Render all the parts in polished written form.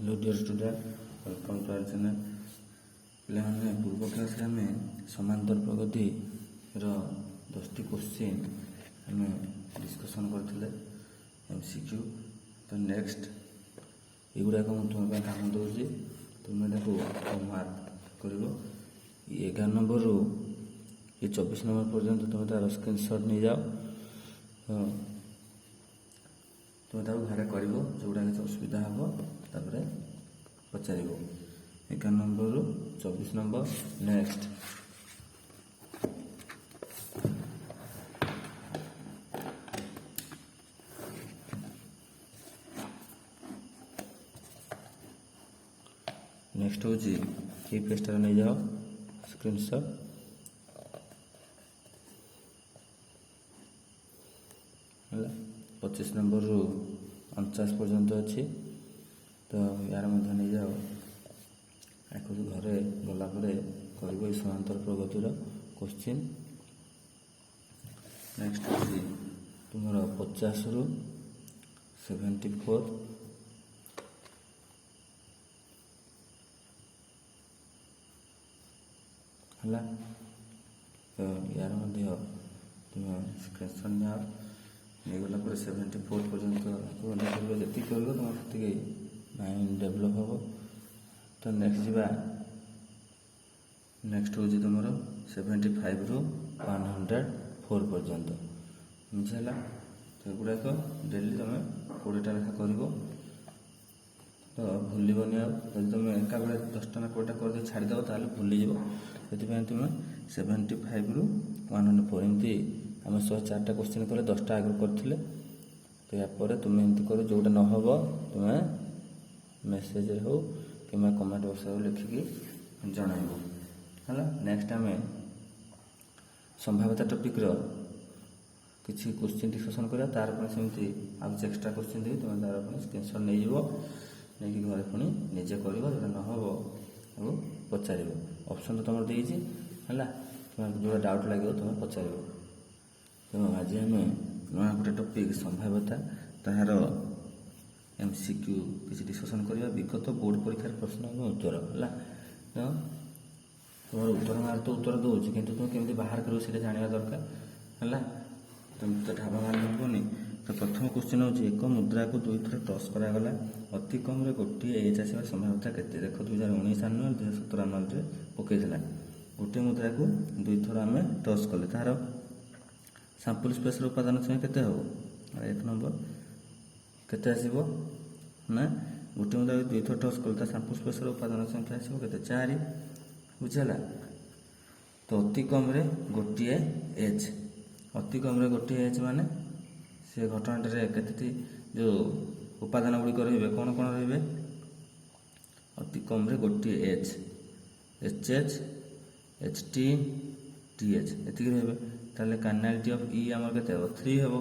Hello dear student, welcome to our channel. पे पूर्व class रे हमें समांतर प्रगति रो 10टी क्वेश्चन हमें डिस्कशन करथिले MCQ। तो नेक्स्ट एगुड़ा को तुम्हें काम दूसरी तुम्हें देखो मार्क कर 11 नंबर रू ये 24 नंबर पर्यंत तुम्हें तार स्क्रीनशॉट नहीं जाओ। तुम्हें तार घरे कर जोड़ा किसी असुविधा हम तापर पचार 11 नंबर रू 24 नंबर। नेक्स्ट नेक्स्ट हूँ ये पेजटार नहीं जाओ स्क्रीनशॉट। है 25 नंबर रू 49 पर्यंत अच्छी तो यार मध्य नहीं जाओ आखु घरे गलापर कर समांतर प्रगतिर क्वेश्चन। नेक्स्ट हूँ तुम 50 रू 74 है तो यार मध्य तुम स्क्रीनशॉट निया नहीं गला 74 पर्यंत जी कर तुम से माइंड डेभलप हम। तो नेक्स्ट जा नेक्स्ट हूँ तुम 75 रू 104 पर्यंत बुझेगा। तो गुड़ाक डेली तुम 20टा लेखा कर तो भूलबनी आदि तुम एका बेले 10टा ना 20टा कर छाड़देव तो भूलीज से तुम 75 रू 104 एमती आम 104टा क्वेश्चन कले 10टा आगे करते। तो यापर तुम एमती कर जोटा न हम तुम्हें मेसेज हो कि कमेंट बक्स लिखिकी जनइब है। नेक्स्ट आम संभाव्यता टॉपिक रो किसी क्वेश्चन डिस्कशन करा तार सेमती आज एक्स्ट्रा क्वेश्चन देवी तुम तार स्क्रीनशॉट नहीं नहीं घरे पुणी निजे कर जोटा न हम और पचार ऑप्शन तो तुम देती है तुम जो डाउट लगे तुम्हें पचार। तो आज आम नुआ गोटे टॉपिक संभाव्यता तार MCQ किसी डिस्कशन करवा विगत बोर्ड परीक्षार प्रश्न और उत्तर है। तो तुम उत्तर मार तो उत्तर दूसरी कि तुम केमी बाहर कर जाना दरकार है। तुम तो ढाबा मार मिलनी। तो प्रथम क्वेश्चन हूँ एक मुद्रा को 2 थर टस करागला अति कम गोटे एज आसवा संभाव्यता के देख 2019 आनुआल 2017 आनुआल पकईला गोटे मुद्रा को 2 थर आम टस कले तार सैंपल स्पेस उपादान संख्या केते हम 1 नंबर केते आसीबो ना गोटे मुद्रा 2 थर टस कले सैंपल स्पेस उपादान संख्या आसीबो केते 4 बुझला। तो अति कम रे गोटे एज अति कम रे गोटे एज माने से घटनाटे केते जो उपादान गुड़िक रे कौन कौन रे अति कम रे गोटे एज HH HT TH एति रे ताले कार्नालिटी ऑफ E आमर केते 3 हेबो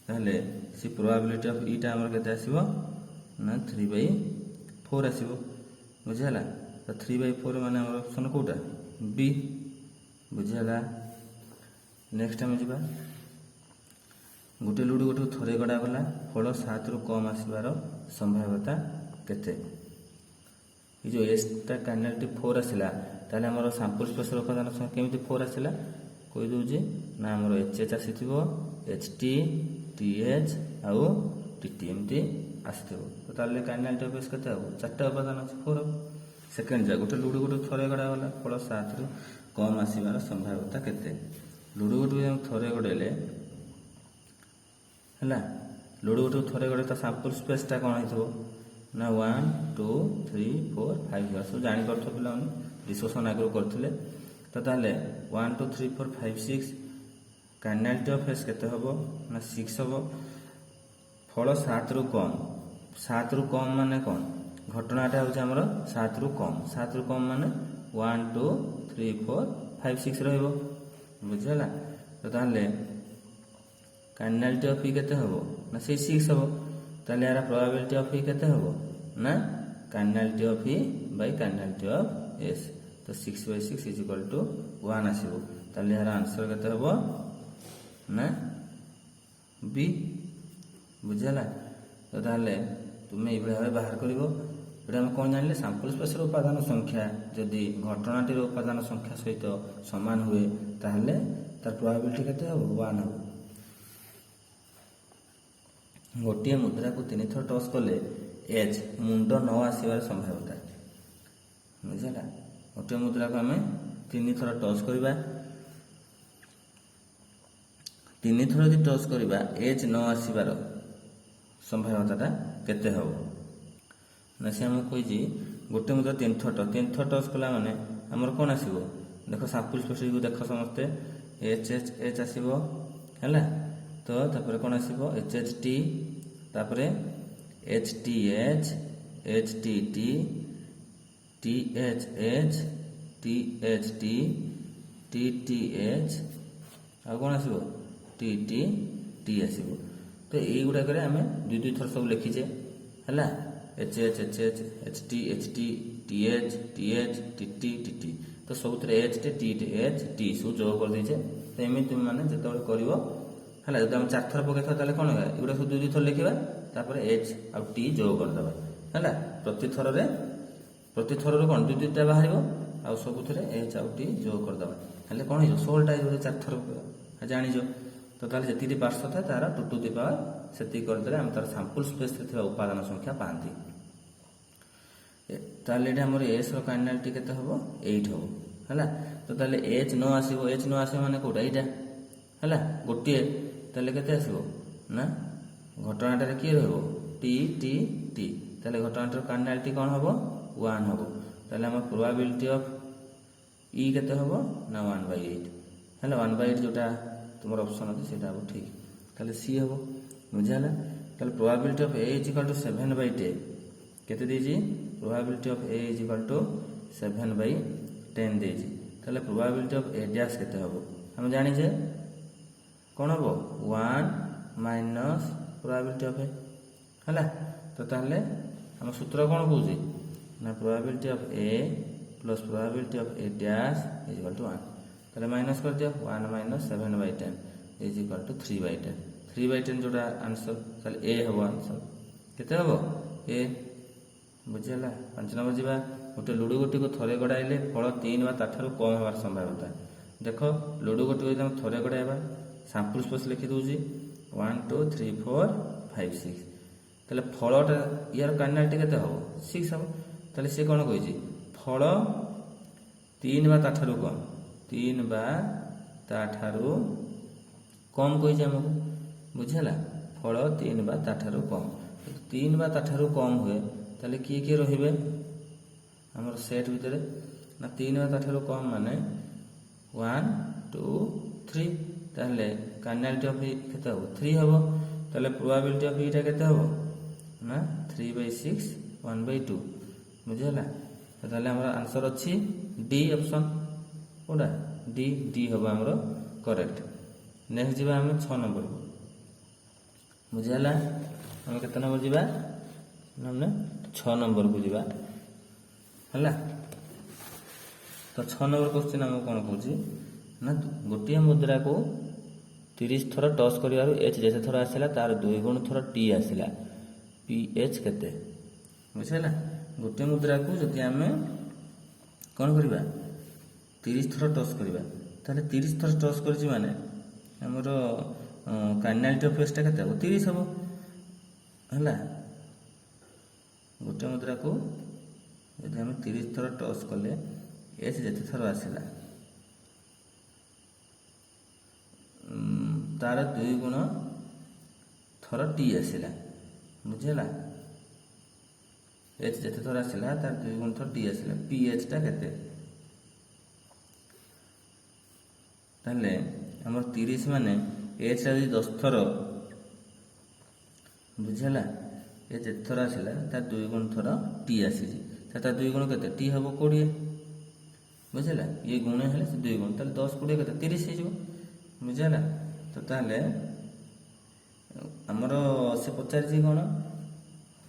ताले सी प्रोबेबिलिटी ऑफ E टा आमर केते आसीबो ना 3/4 आसीबो बुझला। तो 3/4 माने हमर ऑप्शन कोटा B बुझला। नेक्स्ट हम जिबा गोटे लुडु गोटे थरे गड़ा गला फल 7 रु कम आसबार संभाव्यता केते ये जो एस टा कार्नालिटी 4 आसला ताले हमर सैंपल स्पेस उपादान संख्या केमिति 4 आसला कहि दउजे ना हमर HH आसीथिबो HT TH आउ TT एमती आसीथिबो। तो ताले कार्नालिटी ऑफ एस केते हो 4टा उपादान अछि 4। सेकंड जा गोटे लुडु गोटे थरे गड़ा गला फल 7 रु कम आसबार संभाव्यता केते लुडु गोटे हम थरे गड़ेले है लुडु गोटे थरे गड़े सैंपल स्पेसटा कौन हो ना 1 2 3 4 5 सब जापर पे डिस्कसन आगे करते। तो ताले 1 2 3 4 5 6 कार्नालिटी ऑफ एस केते हबो ना 6 हबो फल 7 रु कम माने कौन घटनाटा हूँ आमर 7 रु कम माने 1 2 3 4 5 6 रहिबो बुझला। तो ताले कार्नालिटी ऑफ E केते हबो ना से 6 हबो ताले यार प्रोबेबिलिटी ऑफ E केते हबो ना cardinality of E by cardinality of S। तो 6/6 इज इक्वल टू 1 आसीबो ताले यार आंसर केते हबो ना B बुझला। तो ताले तुम ये भाव बाहर कर कौन जान सैंपल स्पेस उपादान संख्या जदि घटनाटीर उपादान संख्या सहित सामान हुए ताहले तार प्रोबेबिलिटी केते हो 1 हो। गोटे मुद्रा को 3 थर टच कले एज मुंड न आसबार संभाव्यता बुझला। गोटे मुद्रा को आम 3 थर टच करवा 3 थर यदि टच करवा एज न आसबार संभाव्यता केते हो ना से आमको कही गोटे मुद्रा 3 थर टच कला माने आमर कौन आसो देख सैंपल स्पेस को देख समस्ते एच एच एच आसो है तो तापर कौन आसो एच एच टी तापर H T H T T T H H T H T T T H आ कौन आसो टी टी टी आसो। तो यही गुड़ाक आम दुई थर सब लिखीचे है H H H H H T T H T T तो सब एच टी एच टी सब जोग कर देचे। तो एमती तुम मैंने जो कर जब आम 4 थर पकड़ कौन है एगुड़ा सब दुई थर लिखा तापर एच आउ टी जोग करदे है प्रति थर कौन दुई दुईटा बाहर आउ सब एच आउ टी जोग करदे कौन हो 16टा 4 थर जानीज। तो ताले जी पार्श्व था तार 2 टू द पावर से करदे आम तार सैंपल स्पेस उपादान संख्या पाती। ताले आमर एस कार्डिनालिटी केते हबो 8 हबो है। तो ताले एच न आसो माने कोटा यहाँ है गोटे ताले केते आसो ना घटनाटार किए रहो टी टी टी ताले घटनाटार कार्डिनालिटी कौन हबो 1 हबो। ताले आम प्रोबेबिलिटी ऑफ ई केते हबो ना 1/8 है 1/8 जोटा तुम ऑप्शन अच्छे से हम ठीक ताले सी हम बुझाला। ताले probability of A is equal to 7/10 केते देजी probability of A is equal to 7/10 देजी। ताले प्रोबेबिलिटी ऑफ ए डैश केते हबो हम जानी जे कौन हबो 1 माइनस प्रोबेबिलिटी ऑफ ए है। तो ताले हम सूत्र कौन कहूँ ना probability of A plus probability of A dash is equal to 1 ताले माइनस कर दियो 1 माइनस 7/10 इज इक्वल टू 3/10 3/10 जोटा आंसर ताले ए हबो आंसर केते हबो ए बुझला। 5 नंबर जीवा गोटे लुडो गोटी को थरे गड़ाइले फल 3 बा ताठारु कम होवार संभाव्यता देख लुडो गोटी को हम थरे गड़ाइबा सैंपल स्पेस लिखि दउजी 1 2 3 4 5 6 ताले फलटा यार कार्डिनालिटी केते हबो 6 हबो। ताले से कोन कहिजी फल 3 बा ताठारु कम 3 बा ताठारु कम कही आमको बुझला फल 3 बा ताठारु कम 3 बा ताठारु कम हुए ताले किए किए रहिबे हमर सेट भितर ना 3 बा ताठारु कम माने 1 2 3 ताले कार्डिनालिटी ऑफ केते हो 3 हबो। ताले प्रोबेबिलिटी ऑफ इटा केते हबो ना 3/6 1/2 बुझला। ताले हमर आंसर अछि डी ऑप्शन कोडा डी डी हबो हमर करेक्ट। नेक्स्ट जीवा हम 6 नंबर को बुझला हम केते नंबर जीवा हमने 6 नंबर को जीवा है। तो 6 नंबर क्वेश्चन हम कौन कहूँ ना गोटे मुद्रा को 30 थर टच कर एच जैसे थर आसला तार 2 गुण थर टी आसला पी एच केते बुझला। गोटे मुद्रा को जदि आम कौन करवा 30 थर टच करवा ताले 30 थर टच कर माने हमर कार्डिनालिटी ऑफ एसटा केते 30 हबो है। गोटे मुद्रा को यदि आम 30 थर टच कले एच जते थर आसला तार 2 गुण थर टी आसला बुझला। एच जते थर आसला तार 2 गुण थर टी आसला पी एच टा केते ताले हमर 30 माने एच टा 10 थर बुझला ए जते थर आसला तार 2 गुण थर टी आसी तार 2 गुण केते टी हबो 20 बुझला। ये गुण है 2 गुण ताले 10 20 केते 30 हो बुझला। तो ताले हमर से पचार कौन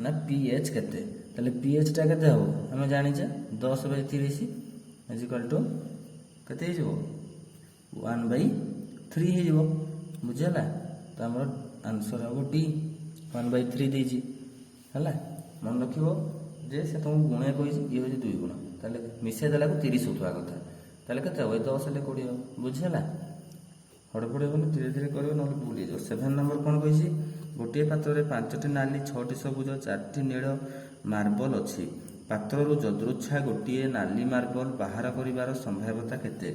ना पी एच केते ताले पी एच टा केते हबो हम जानि जे 10/30 इज इक्वल टू केते हो 1/3 हो बुझला। तो हमर आंसर हबो डी 1/3 देजी है मन रख से तुमको गुणे कही ये हूँ 2 गुण ताले मिसई देला 30 होता कथा ताले के 10 हेल्ले 20 बुझीगला हड़पड़े बोले धीरे धीरे कर ना भूल जाओ। 7 नंबर कौन कही गोटे पात्र 5टी नाली 6टी सबुज 4टी नील मार्बल अच्छी पात्रु जदृच्छा गोटे नाली मार्बल बाहर कर संभाव्यता केते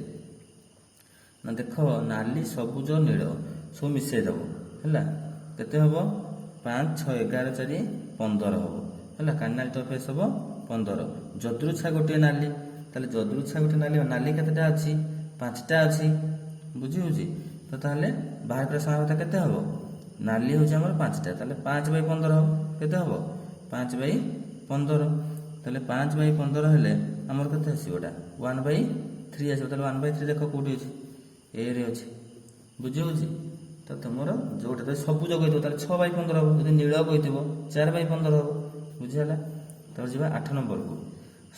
ना देख नाली सबुज नील सब मिसई देव है केते हम 5 6 11 4 15 हम है कार्डिनालिटी ऑफ एस हम 15 जदृच्छा गोटे नाली ताले जदृच्छा गोटे नाली नाली केतेटा अच्छी 5टा अच्छी बुझी होची तो ताहले बाहर कर संभाव्यता केते हम नाली हूँ आम 5टा ताले 5/15 हम केते हम 5/15 ताले 5/15 हेले आमर केते आसीबोटा 1/3 आसीबो ताले 1/3 देख कोठी अछि ए रे अछि बुझी होची तो तुमर जोटा तो सबुज कही ताले 6/15 हम यदि नील कही 4/15 हम बुझीगला। तो जी 8 नंबर को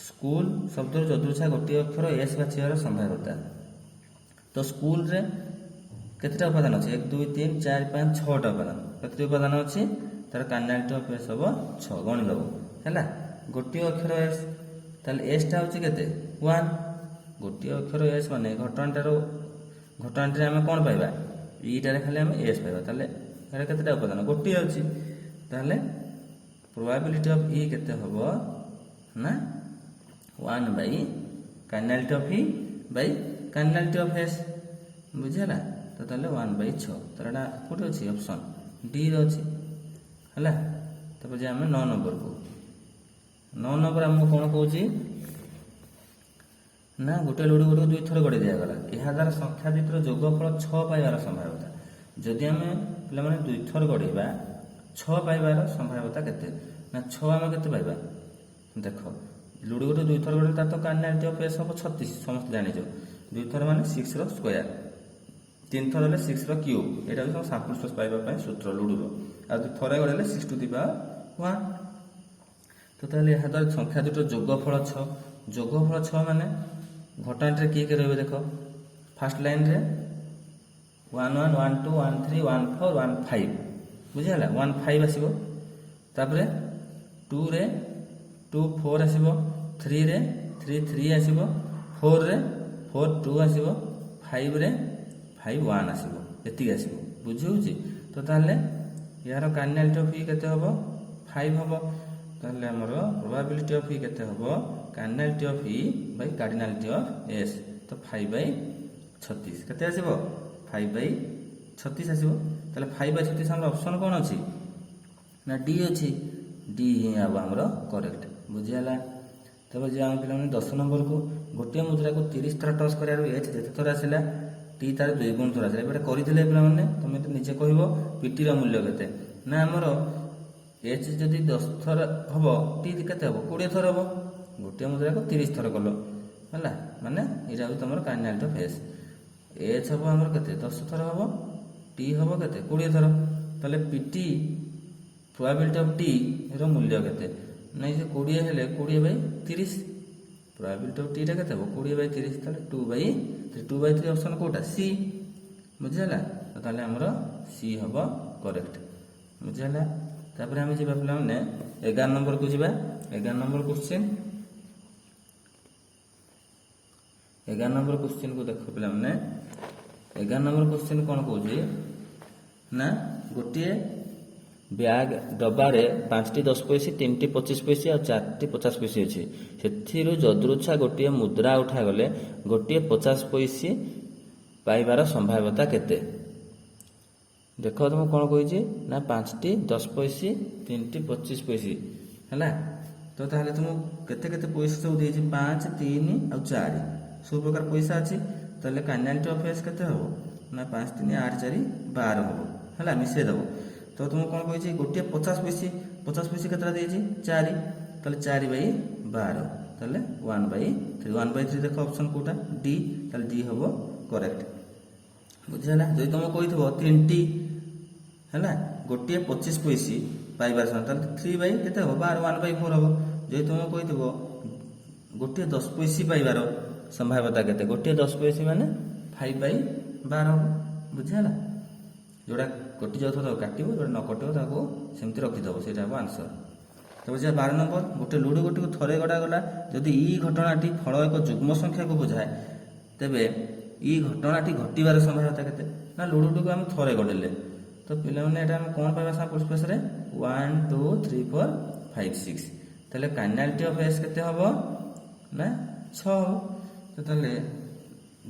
स्कूल शब्द जदृच्छा गोटे अक्षर एस बाछियार संभाव्यता तो स्कूल रे केतेटा उपादान अच्छे 1 2 3 4 5 6टा उपादान केते उपादान अच्छी तार कार्डिनालिटी ऑफ एस हम 6 गणि दब है गोटे अक्षर एस ताले एस टा होची केते 1 गोटे अक्षर एस माने घटनाटार आम कौन पाइबा ईटारे खाली आम एस पाइबा ताले एटा केतेटा उपादान गोटे अच्छी ताले प्रोबेबिलिटी ऑफ ई केते हबो ना 1 by cardinality of E by cardinality of S बुझीगला तो ताले 1/6 तर एटा कोठी अछि ऑप्शन डी रे अछि हला। तब जे आमे 9 नंबर को 9 नंबर हमको कोन कहूची ना गोटे लुडू गोटे 2 थर गड़े दिया गला एहा द्वारा संख्या दुईटर जोगफल 6 पाइबार संभाव्यता जदि आमे पिला माने 2 थर गड़ेबा 6 पाइबार संभाव्यता केते ना 6 आमे केते पाइबा देखो लुडू गोटे 2 थर गड़े ता तो कार्डिनालिटी ऑफ एस हम 36 समस्त जानि जो 2 थर माने 6 रो स्क्वायर 3 थर हेले 6 रो क्यूब एटा हम सैंपल स्पेस पाइबा पय सूत्र लुडू रो आ थरे गड़ेले 6 टू द पावर 1 तो ताले एहा द्वारा संख्या दुईटर जोगफल 6 जोगफल 6 माने घटनाटे किए किए रही देख फास्ट लाइन रे 1 1 1 2 1 3 1 4 1 5 बुझीगला 1 5 आसीबो तापरे 2 रे 2 4 आसीबो 3 रे 3 3 आसीबो 4 रे 4 2 आसीबो 5 रे 5 1 आसीबो एति आसीबो बुझी होची तो ताले यार कार्डिनालिटी ऑफ ई केते हबो 5 हबो ताले हमर प्रोबेबिलिटी ऑफ ई केते हबो cardinality of E bye cardinality of S तो 5/36 केते आसीबो 5/36 आसीबो ताले 5/36 हमर ऑप्शन कोन अछि ना डी अछि डी ही आबो हमर करेक्ट बुझियाला। तब जे हम पिला 10 नंबर को गोटे मुद्रा को 30 थर टच करियारो एच जेते थर आसिला टी तार 2 गुण थर आसिला एबे करिथिले पिला माने तमे तो निजे कहबो पीटी रो मूल्य केते ना हमर एच जदि 10 थर हबो टी केते हबो 20 थर हबो गोटे मुद्रा को 30 थर कलो हला माने इरा हो तमर कार्डिनालिटी ऑफ एस एच हबो हमर केते 10 थर हबो टी हबो केते 20 थर तले पीटी प्रोबेबिलिटी ऑफ टी रो मूल्य केते नै जे 20 हेले 20/30 प्रोबेबिलिटी ऑफ टी टा केते हबो 20/30 तले 2/3 ऑप्शन कोटा सी बुझला तो ताले हमर सी हबो करेक्ट बुझला। तापर हम जे बापला माने 11 नंबर को जिबा 11 नंबर क्वेश्चन 11 नंबर क्वेश्चन को देखो पिला माने 11 नंबर क्वेश्चन कोन कहूजी ना गोटे बैग डब्बा रे 5टी 10 पैसे 3टी 25 पैसे और 4टी 50 पैसे अछि सेथिरु जदृच्छा गोटे मुद्रा उठा गले गोटे 50 पैसे पाइबार संभाव्यता केते देखो तुम कौन कही ना 5टी 10 पैसे 3टी 25 पैसे है तो ताहले तुम केते केते पैसा सब देछि 5 3 और 4 सब प्रकार पैसा अछि ताहले कार्डिनालिटी ऑफ एस केते हबो ना 5 3 8 4 12 हबो हला मिसे दबो तो तुम कौन कही गोटे 50 पैसे केतरा देछि 4 ताहले 4/12 ताहले 1/3 देखो ऑप्शन कोटा डी ताहले डी हबो करेक्ट बुझला। जदि तुम कहिथबो 3टी है गोटे 25 पैसे पाइबार ताहले 3 केते हबो 12 1/4 हबो जदि तुम कहिथबो गोटे 10 पैसे पाइबार संभाव्यता केते गोटे 10 पैसे माने 5/12 हबो बुझला। जोड़ा कटि जाउथो तो काटिबो जोड़ा न कटिबो ताको सेमति रखि दबो सेटा हबो आंसर तब 12 नंबर गोटे लुडु गोटी को थरे गड़ा गला जदि ई घटनाटी फल एक युग्म संख्या को बुझाए तेबे ई घटनाटी घटिबार संभाव्यता केते ना लुडुटी को हम थरे गड़ेले तो पिला माने एटा हम कोन पाइबा सा स्पेस रे 1 2 3 4 5 6 तले काइनालिटी ऑफ एस केते हबो ना 6 तो तले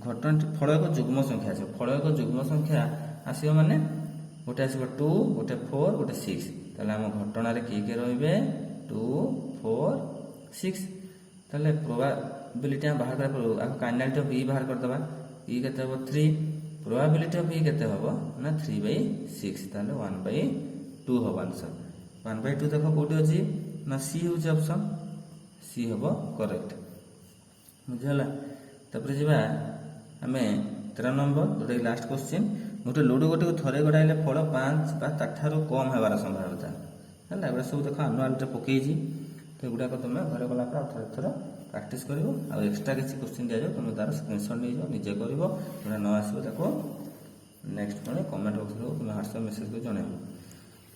घटनाटी फल एक युग्म संख्या আছে फल एक युग्म संख्या आसीबो माने गोटे आसीबो 2 गोटे 4 गोटे 6 तले हम घटना रे की रहिबे 2 4 6 तले प्रोबेबिलिटी हम बाहर कर आ काइनालिटी ऑफ ई बाहर कर दबा ई केते हबो 3 प्रोबेबिलिटी ऑफ ई केते हबो ना 3/6 ताले 1/2 हबो आंसर 1/2 देखो कोठी अछि ना सी होछि ऑप्शन सी हबो करेक्ट बुझला तपर जिबा हमें 13 नंबर जोटे लास्ट क्वेश्चन गोटे लुडु गोटे को थरे गड़ाइले फल 5 बा ताठारो कम हेबार संभावना है एगुड़ा सब देख आनुआल पकई तो एगुड़ा तुम घर गला थोड़ा थोड़ा प्रैक्टिस कर एक्सट्रा किसी क्वेश्चन दिया तुम तार स्क्रीनशॉट नहीं जाओ निजे कर जो न आसो देखो नेक्स्ट पुणी कमेंट बक्स तुम व्हाट्सएप मेसेज को जन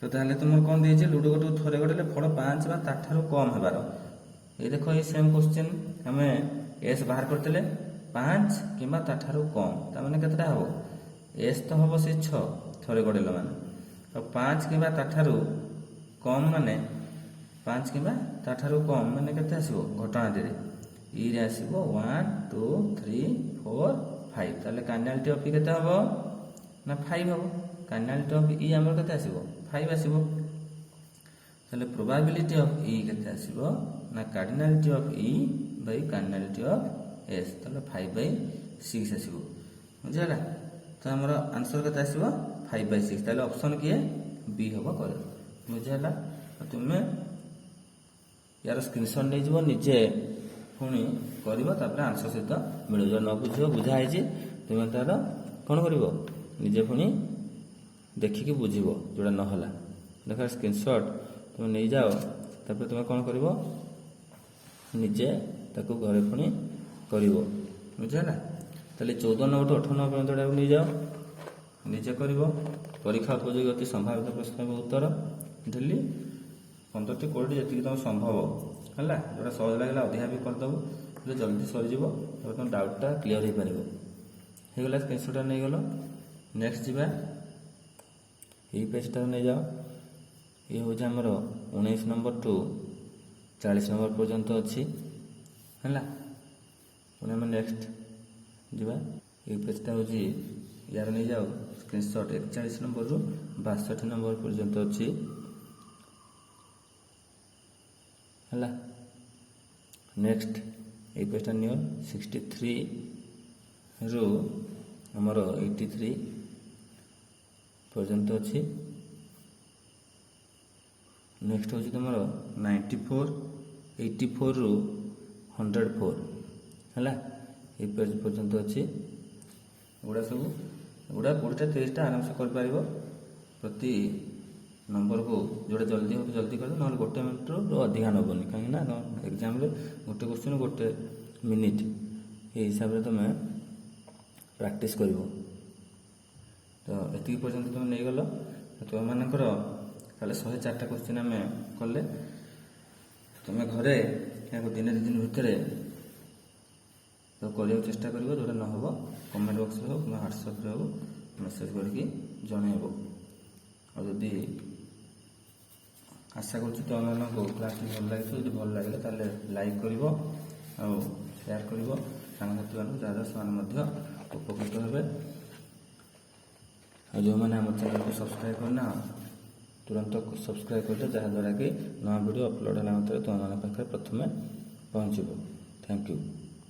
तो ताहले तुम कौन दिए लुडु गोटे थरे गड़े फल 5 बा ताठारो कम हेबार ये देखो ये सेम क्वेश्चन आम एस बाहर करते 5 किंबा ताठारो कम ताने केतटा हम एस तो हम से 6 थरे गड़ेल माने तो 5 किंबा ताठारो कम माने 5 किंबा ताठारो कम माने केते आसीबो घटनाटी रे ई रे आसीबो 1 2 3 4 5 ताले काइनालिटी ऑफ ई केते हबो ना 5 हबो काइनालिटी ऑफ ई हमर केते आसीबो 5 आसीबो ताले प्रोबेबिलिटी ऑफ ई केते आसीबो ना cardinality of E bye cardinality of S ताले 5/6 आसीबो बुझला तो हमर आंसर केते आसीबो 5/6 ताले ऑप्शन किए बी हबो करे बुझला तुम यार स्क्रीनशॉट नहीं जीव निजे पुणी कर आंसर सहित मिल जो न बुझ बुझाई तुम तार कौन कर निजे पुणी देखिकी बुझ जोड़ा नहला देख स्क्रीनशॉट तुम नहीं जाओ तापर तुम कौन कर निजे ताको घरे पुणी कर बुझला ताले 14 नंबर 18 नंबर पर्यंत नहीं जाओ निजे कर परीक्षा उपयोगी अति संभावित प्रश्न उत्तर दिल्ली 15 कोटी जी तुम संभव है जोटा सहज लगे अधिका भी करदेव जल्दी सरीज तुम डाउटा क्लीयर हो पार होगला स्क्रीनशॉट नहीं गल नेक्स्ट जी ये पेजटा नहीं जाओ ये हूँ आमर 19 नंबर टू 40 नंबर पर्यंत अच्छी है पुणे आम नेक्स्ट जी ये पेजटा हूँ यार नहीं जाओ स्क्रीनशॉट 41 नंबर रु 62 नंबर पर्यंत अच्छी है नेक्स्ट ये पेजटा नियो 63 रु आमर 83 पर्यंत अच्छी नेक्स्ट हूँ तुम 94 84 रु 104 है ये पेज पर्यंत अच्छी गुड़ा सब गुड़ा 20-30 आराम से कर पारिबो प्रति नंबर को जोड़ा जल्दी हो तो जल्दी कर ना गोटे मिनट रू अधिका नबनी कहीं ना एग्जाम गोटे क्वेश्चन गोटे मिनिट ये हिसाब से तुम प्रैक्टिस कर तो ये पर्यंत तुम नहीं गल तुम मानकर ताले 104टा क्वेश्चन आम कले तुम घरे या दिन 2 दिन भितर तो करने चेष्टा कर जोटा न हो कमेंट बॉक्स हो कि व्हाट्सएप हो मेसेज करके जनइब और जदि आशा करूँ तुम मानक क्लास भल लगे जो भल लगे ताले लाइक कर शेयर कर सांगसाथी मान जहाँ से उपकृत हे और जो मैंने आम चैनल को सब्सक्राइब करना तुरंत सब्सक्राइब कर जहाँद्वारा कि नया वीडियो अपलोड होगा तुम पाखे प्रथम पहुँचब थैंक यू।